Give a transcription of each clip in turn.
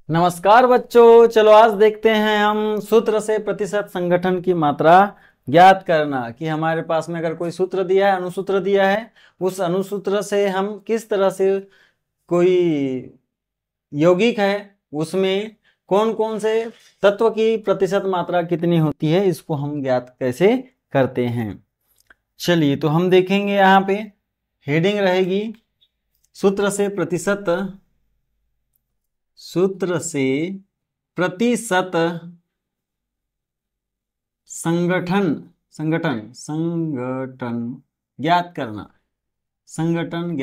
नमस्कार बच्चों, चलो आज देखते हैं हम सूत्र से प्रतिशत संगठन की मात्रा ज्ञात करना। कि हमारे पास में अगर कोई सूत्र दिया है, अनुसूत्र दिया है, उस अनुसूत्र से हम किस तरह से कोई यौगिक है उसमें कौन कौन से तत्व की प्रतिशत मात्रा कितनी होती है, इसको हम ज्ञात कैसे करते हैं। चलिए तो हम देखेंगे, यहाँ पे हेडिंग रहेगी सूत्र से प्रतिशत संगठन ज्ञात करना। संगठन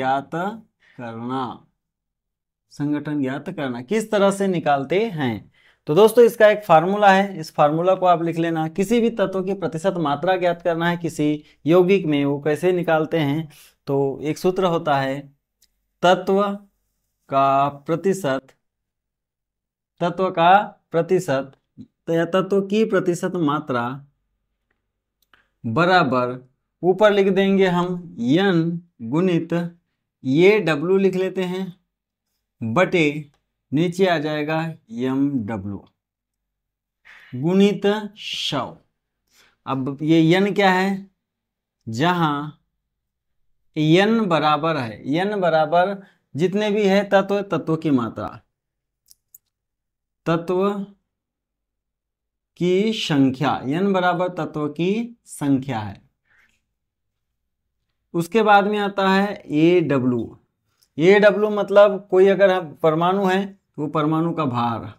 ज्ञात करना किस तरह से निकालते हैं। तो दोस्तों इसका एक फार्मूला है, इस फार्मूला को आप लिख लेना। किसी भी तत्व की प्रतिशत मात्रा ज्ञात करना है किसी यौगिक में, वो कैसे निकालते हैं। तो एक सूत्र होता है तत्व का प्रतिशत या तत्व की प्रतिशत मात्रा बराबर, ऊपर लिख देंगे हम n गुणित ये W लिख लेते हैं, बटे नीचे आ जाएगा mw गुणित 100। अब ये n क्या है, जहां n बराबर है, n बराबर जितने भी है तत्व की मात्रा, तत्व की संख्या, n बराबर तत्व की संख्या है। उसके बाद में आता है AW मतलब कोई अगर परमाणु है तो परमाणु का भार,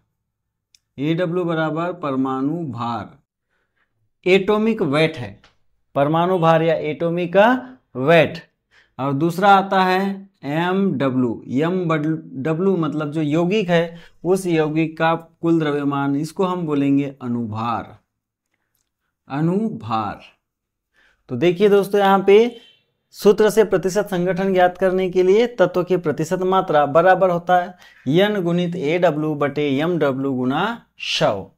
AW बराबर परमाणु भार, एटॉमिक वेट है, परमाणु भार या एटॉमिक वेट। और दूसरा आता है MW मतलब जो यौगिक है उस यौगिक का कुल द्रव्यमान, इसको हम बोलेंगे अनुभार। तो देखिए दोस्तों, यहाँ पे सूत्र से प्रतिशत संगठन ज्ञात करने के लिए तत्व की प्रतिशत मात्रा बराबर होता है n गुणित AW बटे mw गुना 100।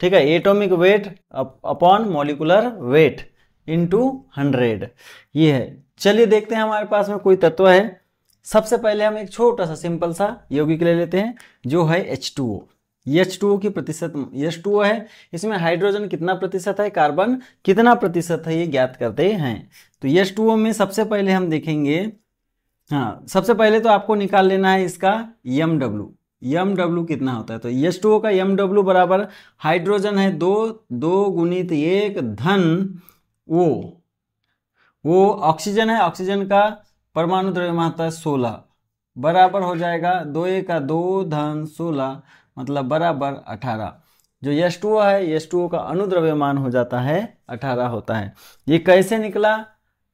ठीक है, atomic weight upon molecular weight into 100 ये है। चलिए देखते हैं हमारे पास में कोई तत्व है। सबसे पहले हम एक छोटा सा सिंपल सा यौगिक ले लेते हैं जो है H2O। H2O की प्रतिशत, H2O है, इसमें हाइड्रोजन कितना प्रतिशत है, कार्बन कितना प्रतिशत है, ये ज्ञात करते हैं। तो H2O में सबसे पहले हम देखेंगे, हाँ सबसे पहले तो आपको निकाल लेना है इसका mw कितना होता है। तो H2O का mw बराबर हाइड्रोजन है 2 गुणित 1 धन वो ऑक्सीजन है, ऑक्सीजन का परमाणु द्रव्यमान होता है 16, बराबर हो जाएगा 2 का 2 धन 16 मतलब बराबर 18। जो H2O है, H2O का अनुद्रव्यमान हो जाता है 18 होता है। ये कैसे निकला,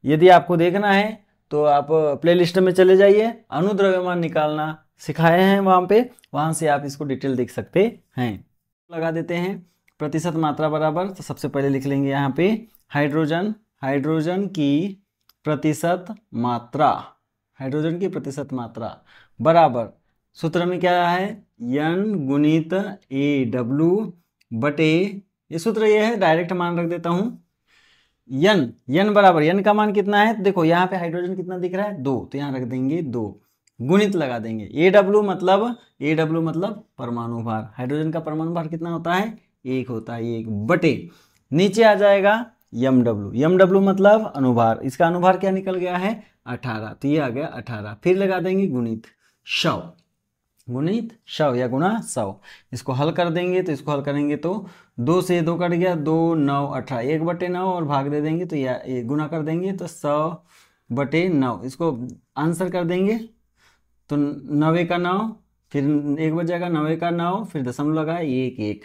यदि आपको देखना है तो आप प्लेलिस्ट में चले जाइए, अनुद्रव्यमान निकालना सिखाए हैं वहां से आप इसको डिटेल देख सकते हैं। लगा देते हैं प्रतिशत मात्रा बराबर। तो सबसे पहले लिख लेंगे यहाँ पे हाइड्रोजन की प्रतिशत मात्रा बराबर, सूत्र में क्या है n गुणित AW बटे, ये सूत्र ये है, डायरेक्ट मान रख देता हूं n बराबर, n का मान कितना है, देखो यहाँ पे हाइड्रोजन कितना दिख रहा है 2, तो यहाँ रख देंगे 2, गुणित लगा देंगे AW मतलब परमाणु भार, हाइड्रोजन का परमाणु भार कितना होता है 1 होता है, 1 बटे नीचे आ जाएगा mw मतलब अनुभार, इसका अनुभार क्या निकल गया है 18, तो ये आ गया 18। फिर लगा देंगे गुणित 100 या गुणा 100, इसको हल कर देंगे। तो इसको हल करेंगे तो 2 से 2 कट गया, 2 9 18, 1 बटे 9 और भाग दे देंगे तो ये गुणा कर देंगे तो 100 बटे 9, इसको आंसर कर देंगे तो 90 का 9, फिर 1 बच जाएगा 90 का 9, फिर दशमलव लगा 1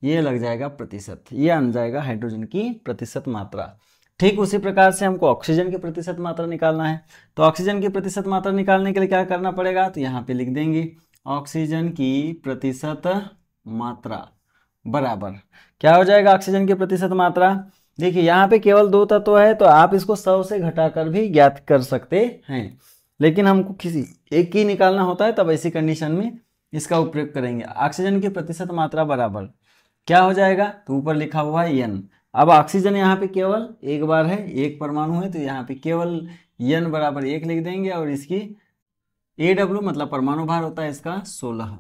ये लग जाएगा प्रतिशत, ये आ जाएगा हाइड्रोजन की प्रतिशत मात्रा। ठीक उसी प्रकार से हमको ऑक्सीजन की प्रतिशत मात्रा निकालना है। तो ऑक्सीजन की प्रतिशत मात्रा निकालने के लिए क्या करना पड़ेगा, तो यहाँ पे लिख देंगे ऑक्सीजन की प्रतिशत मात्रा बराबर, क्या हो जाएगा ऑक्सीजन की प्रतिशत मात्रा। देखिए यहाँ पे केवल 2 तत्व है तो आप इसको 100 से घटाकर भी ज्ञात कर सकते हैं, लेकिन हमको किसी एक ही निकालना होता है, तब ऐसी कंडीशन में इसका उपयोग करेंगे। ऑक्सीजन की प्रतिशत मात्रा बराबर क्या हो जाएगा, तो ऊपर लिखा हुआ है n। अब ऑक्सीजन यहाँ पे केवल एक बार है, एक परमाणु है, तो यहाँ पे केवल n बराबर 1 लिख देंगे और इसकी AW मतलब परमाणु भार होता है इसका 16।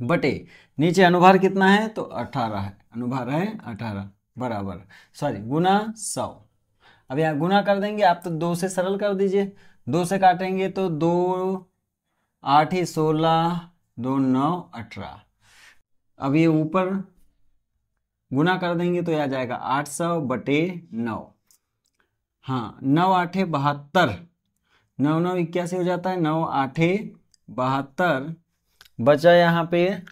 बटे नीचे अनुभार कितना है तो 18 है, अनुभार है 18 बराबर सॉरी गुना 100। अब यहाँ गुना कर देंगे, आप तो 2 से सरल कर दीजिए, 2 से काटेंगे तो 2 8 ही 16, 2 9 18। अब ये ऊपर गुना कर देंगे तो यह आ जाएगा 800 बटे 9। हाँ 9 8 72, 9 9 81 हो जाता है, 9 8 72 बचा यहाँ पे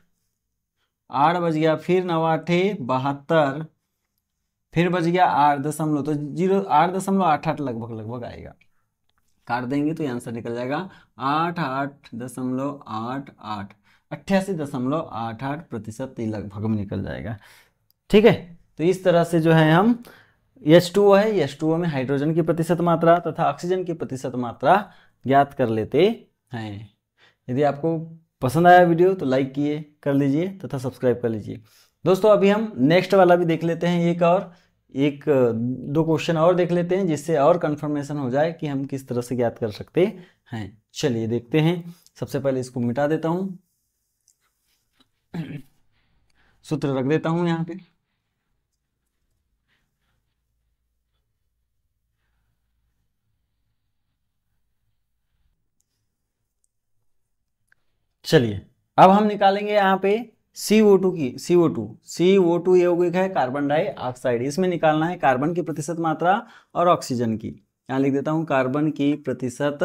8 बच गया, फिर 9 8 72 फिर बच गया 8 दशमलव, तो 8.88 लगभग आएगा। काट देंगे तो ये आंसर निकल जाएगा 88.88 88.88% लगभग में निकल जाएगा। ठीक है, तो इस तरह से जो है हम H2O है, H2O में हाइड्रोजन की प्रतिशत मात्रा तथा ऑक्सीजन की प्रतिशत मात्रा ज्ञात कर लेते हैं। यदि आपको पसंद आया वीडियो तो लाइक कर लीजिए तथा सब्सक्राइब कर लीजिए। दोस्तों अभी हम नेक्स्ट वाला भी देख लेते हैं, एक दो क्वेश्चन और देख लेते हैं जिससे और कंफर्मेशन हो जाए कि हम किस तरह से ज्ञात कर सकते हैं। चलिए देखते हैं। सबसे पहले इसको मिटा देता हूं, सूत्र रख देता हूं यहाँ पे। चलिए अब हम निकालेंगे यहाँ पे CO2 की, CO2 यौगिक है कार्बन डाइऑक्साइड, इसमें निकालना है कार्बन की प्रतिशत मात्रा और ऑक्सीजन की। यहाँ लिख देता हूँ कार्बन की प्रतिशत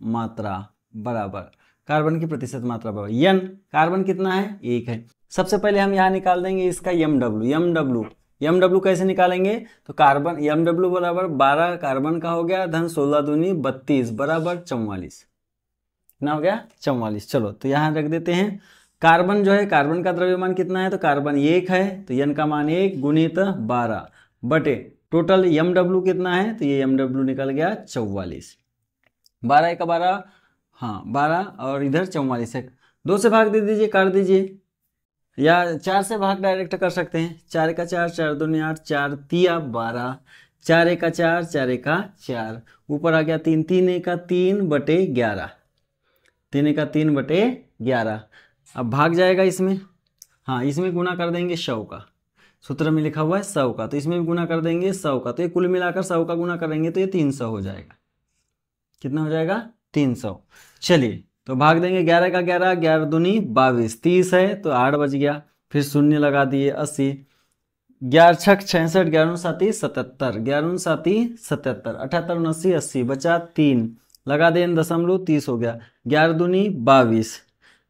मात्रा बराबर कार्बन की प्रतिशत मात्रा बराबर N, कार्बन कितना है 1 है। सबसे पहले हम यहाँ निकाल देंगे इसका MW कैसे निकालेंगे तो कार्बन MW बराबर 12 कार्बन का हो गया धन 16 दूनी 32 बराबर 44, कितना हो गया 44। चलो तो यहाँ रख देते हैं। कार्बन जो है, कार्बन का द्रव्यमान कितना है तो कार्बन 1 है, तो N का मान 1 गुणित 12 बटे टोटल MW कितना है तो ये MW निकल गया 44। 12 का 12, हाँ 12 और इधर 44 है, 2 से भाग दे दीजिए, काट दीजिए, या 4 से भाग डायरेक्ट कर सकते हैं। 4 का 4, 4 दूनी 8, 4 तिया 12, 4 का 4, 4 का 4, ऊपर आ गया 3, 3 का 3 बटे 11, 3 का 3 बटे 11। अब भाग जाएगा इसमें, हाँ इसमें गुना कर देंगे 100 का, सूत्र में लिखा हुआ है 100 का, तो इसमें भी गुना कर देंगे 100 का, तो ये कुल मिलाकर 100 का गुना करेंगे तो ये 300 हो जाएगा। कितना हो जाएगा 300। चलिए तो भाग देंगे 11 का 11, 11 दूनी 22, 30 है तो 8 बच गया, फिर शून्य लगा दिए 80, 11 छक 66, 11 साती 77, 11 साती 77, 78 79 80 बचा 3, लगा दें दशमलव 30 हो गया, 11 दूनी 22,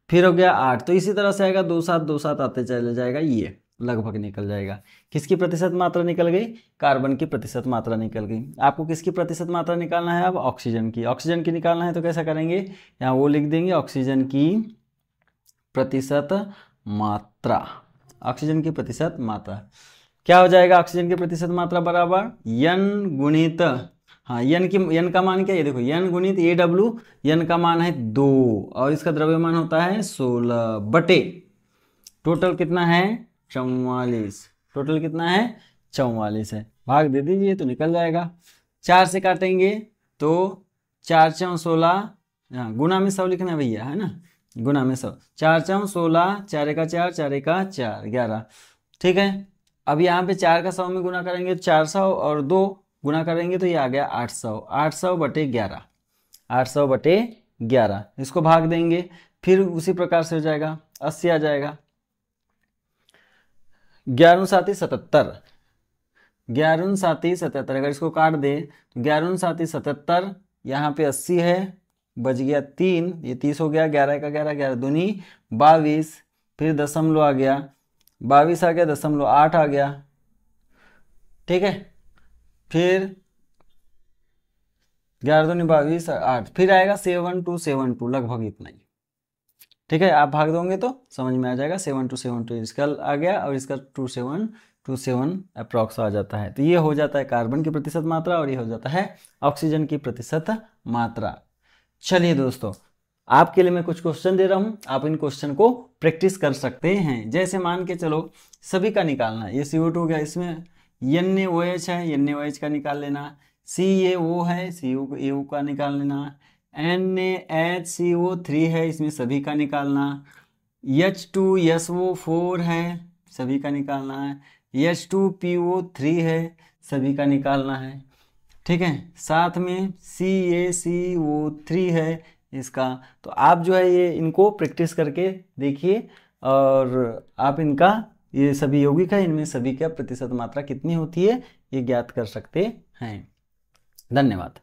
फिर हो गया 8, तो इसी तरह से आएगा 2 7 2 7 आते चले जाएगा, ये लगभग निकल जाएगा। किसकी प्रतिशत मात्रा निकल गई, कार्बन की प्रतिशत मात्रा निकल गई। आपको किसकी प्रतिशत मात्रा निकालना है, अब ऑक्सीजन की निकालना है, तो कैसा करेंगे, यहाँ वो लिख देंगे ऑक्सीजन की प्रतिशत मात्रा, ऑक्सीजन की प्रतिशत मात्रा क्या हो जाएगा, ऑक्सीजन की प्रतिशत मात्रा बराबर N गुणित, हाँ N का मान क्या है, ये देखो N गुणित AW, N का मान है 2 और इसका द्रव्यमान होता है 16 बटे टोटल कितना है 44, टोटल कितना है 44 है, भाग दे दीजिए तो निकल जाएगा। 4 से काटेंगे तो 4 4 16, हाँ गुना में 100 लिखना भैया, है ना, गुना में 100, 4 4 16, 4 का 4, 4 का 4 11, ठीक है। अब यहाँ पे 4 का 100 में गुना करेंगे 400 और 2 गुना करेंगे तो ये आ गया 800, 800 बटे 11, 800 बटे 11, इसको भाग देंगे फिर उसी प्रकार से हो जाएगा 80 आ जाएगा, 11 साथी 77, 11 साथी 77, अगर इसको काट दे तो 11 साथी 77, यहाँ पे 80 है, बच गया 3, ये 30 हो गया, 11 का 11, 11 दूनी 22, फिर दशमलव आ गया 22 आ गया, दशमलव 8 आ गया, ठीक है, फिर 11 दूनी 22 8, फिर आएगा 7272, लगभग इतना ही, ठीक है। आप भाग दोगे तो समझ में आ जाएगा, 7272 इसका आ गया और इसका 2727 अप्रॉक्स आ जाता है, तो ये हो जाता है कार्बन की प्रतिशत मात्रा और ये हो जाता है ऑक्सीजन की प्रतिशत मात्रा। चलिए दोस्तों, आपके लिए मैं कुछ क्वेश्चन दे रहा हूं, आप इन क्वेश्चन को प्रैक्टिस कर सकते हैं। जैसे मान के चलो सभी का निकालना है, ये CO2 हो गया, इसमें NaOH है, NaOH का निकाल लेना, CaO है, CaO का निकाल लेना, NaHCO3 है, इसमें सभी का निकालना, H2SO4 है, सभी का निकालना है। H2PO3 है, सभी का निकालना है। ठीक है, साथ में CaCO3 है इसका। तो आप जो है ये इनको प्रैक्टिस करके देखिए और आप इनका ये सभी यौगिक है, इनमें सभी का प्रतिशत मात्रा कितनी होती है ये ज्ञात कर सकते हैं। धन्यवाद।